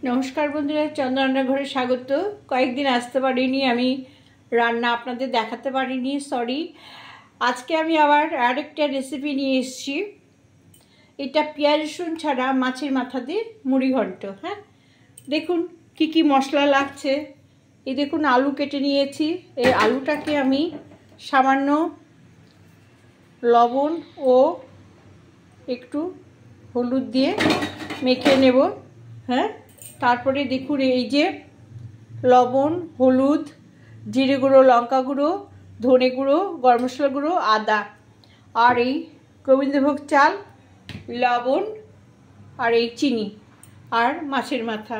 নমস্কার বন্ধুরা, চন্দ্র রান্নাঘরে স্বাগত। কয়েকদিন আসতে পারিনি, আমি রান্না আপনাদের দেখাতে পারিনি, সরি। আজকে আমি আবার আরেকটা রেসিপি নিয়ে এসেছি। এটা পেঁয়াজ রসুন ছাড়া মাছের মাথা দিয়ে মুড়ি ঘন্ট। হ্যাঁ, দেখুন কি কি মশলা লাগছে। এই দেখুন, আলু কেটে নিয়েছি। এই আলুটাকে আমি সামান্য লবণ ও একটু হলুদ দিয়ে মেখে নেব। হ্যাঁ, তারপরে দেখুন, এই যে লবণ, হলুদ, জিরে গুঁড়ো, লঙ্কা গুঁড়ো, ধনে গুঁড়ো, গরম মশলা গুঁড়ো, আদা, আর এই গোবিন্দভোগ চাল, লবণ, আর এই চিনি, আর মাছের মাথা।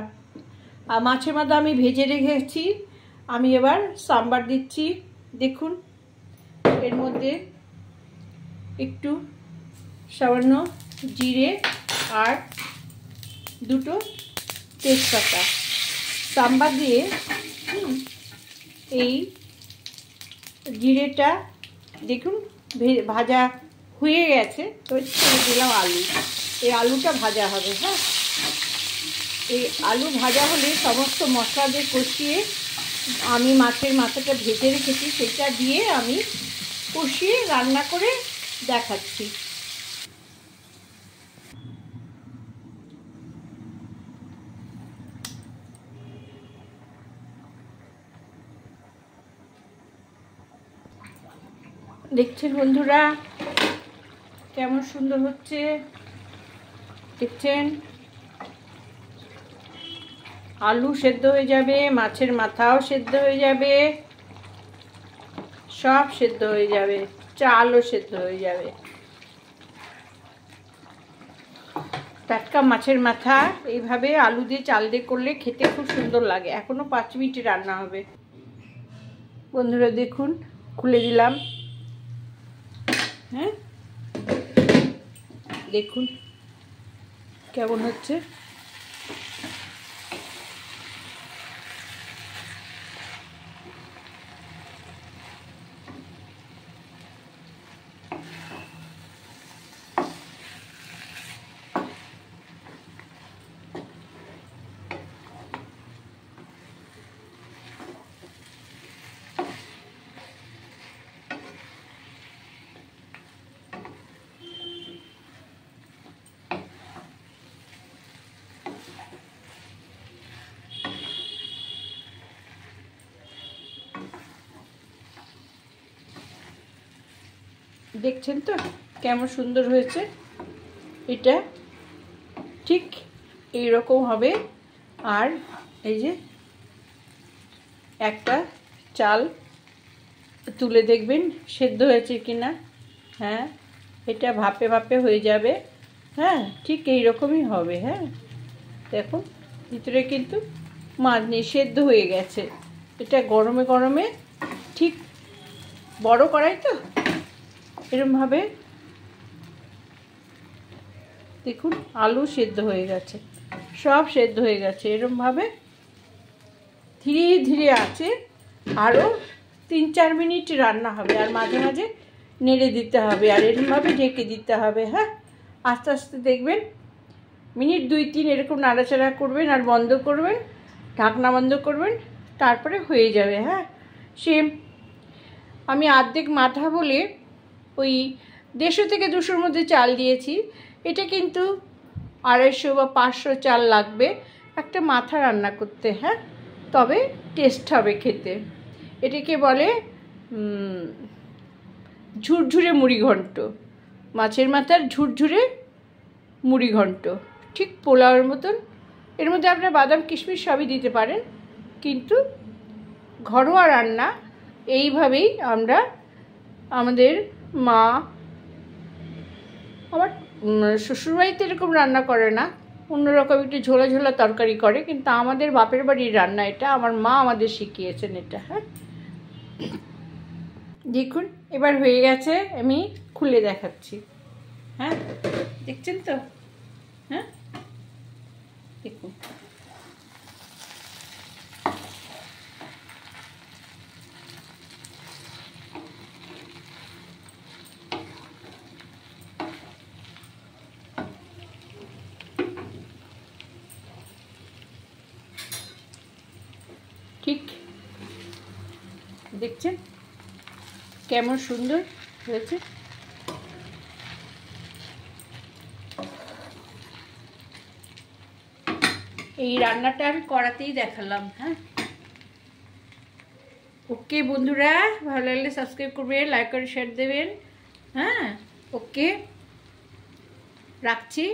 আর মাছের মাথা আমি ভেজে রেখেছি। আমি এবার সাম্বার দিচ্ছি। দেখুন, এর মধ্যে একটু সামান্য জিরে আর দুটো তেজপাতা সাম্বার দিয়ে এই জিরেটা দেখুন ভাজা হয়ে গেছে। তো ছেড়ে দিলাম আলু। এই আলুটা ভাজা হবে। হ্যাঁ, এই আলু ভাজা হলে সমস্ত মশলা দিয়ে কষিয়ে আমি মাছের মাথাটা ভেজে রেখেছি সেটা দিয়ে আমি কষিয়ে রান্না করে দেখাচ্ছি। দেখছেন বন্ধুরা কেমন সুন্দর হচ্ছে, দেখছেন? আলু সেদ্ধ হয়ে যাবে, মাছের মাথাও সেদ্ধ হয়ে যাবে, সব সেদ্ধ হয়ে যাবে, চালও সেদ্ধ হয়ে যাবে। টাটকা মাছের মাথা এইভাবে আলু দিয়ে চাল দিয়ে করলে খেতে খুব সুন্দর লাগে। এখনো 5 মিনিটে রান্না হবে। বন্ধুরা দেখুন, খুলে দিলাম। হ্যাঁ, দেখুন কেমন হচ্ছে। দেখছেন তো কেমন সুন্দর হয়েছে। এটা ঠিক এই রকম হবে। আর এই যে একটা চাল তুলে দেখবেন সেদ্ধ হয়েছে কিনা। হ্যাঁ, এটা ভাপে ভাপে হয়ে যাবে। হ্যাঁ, ঠিক এই রকমই হবে। হ্যাঁ, দেখুন ভিতরে কিন্তু মাছ নেই, সেদ্ধ হয়ে গেছে। এটা গরমে গরমে ঠিক বড় কড়াই তো এরমভাবে দেখুন আলু সেদ্ধ হয়ে গেছে, সব সেদ্ধ হয়ে গেছে। এরমভাবে ধীরে ধীরে আছে আরও 3-4 মিনিট রান্না হবে। আর মাঝে মাঝে নেড়ে দিতে হবে, আর এরমভাবে ঢেকে দিতে হবে। হ্যাঁ, আস্তে আস্তে দেখবেন মিনিট 2-3 এরকম নাড়াচাড়া করবেন আর বন্ধ করবেন, ঢাকনা বন্ধ করবেন, তারপরে হয়ে যাবে। হ্যাঁ, সে আমি অর্ধেক মাথা বলে ওই 150 থেকে 200-র মধ্যে চাল দিয়েছি। এটা কিন্তু 250 বা 500 চাল লাগবে একটা মাথা রান্না করতে। হ্যাঁ, তবে টেস্ট হবে খেতে। এটাকে বলে ঝুরঝুরে মুড়ি ঘন্ট, মাছের মাথার ঝুরঝুরে মুড়ি ঘন্ট, ঠিক পোলাওয়ের মতন। এর মধ্যে আপনার বাদাম কিশমিশ সবই দিতে পারেন, কিন্তু ঘরোয়া রান্না এইভাবেই আমরা আমাদের মা, আমার শ্বশুরবাড়িতে এরকম রান্না করে না, অন্যরকম একটু ঝোলা ঝোলা তরকারি করে, কিন্তু আমাদের বাপের বাড়ির রান্না এটা, আমার মা আমাদের শিখিয়েছেন এটা। হ্যাঁ, দেখুন এবার হয়ে গেছে, আমি খুলে দেখাচ্ছি। হ্যাঁ, দেখছেন তো? হ্যাঁ, দেখুন ঠিক দেখছেন কেমন সুন্দর হয়েছে। এই রান্নাটা আমি কড়াতেই দেখালাম। হ্যাঁ, ওকে বন্ধুরা, ভালো লাগলে সাবস্ক্রাইব করবেন, লাইক করে শেয়ার দেবেন। হ্যাঁ, ওকে, রাখছি।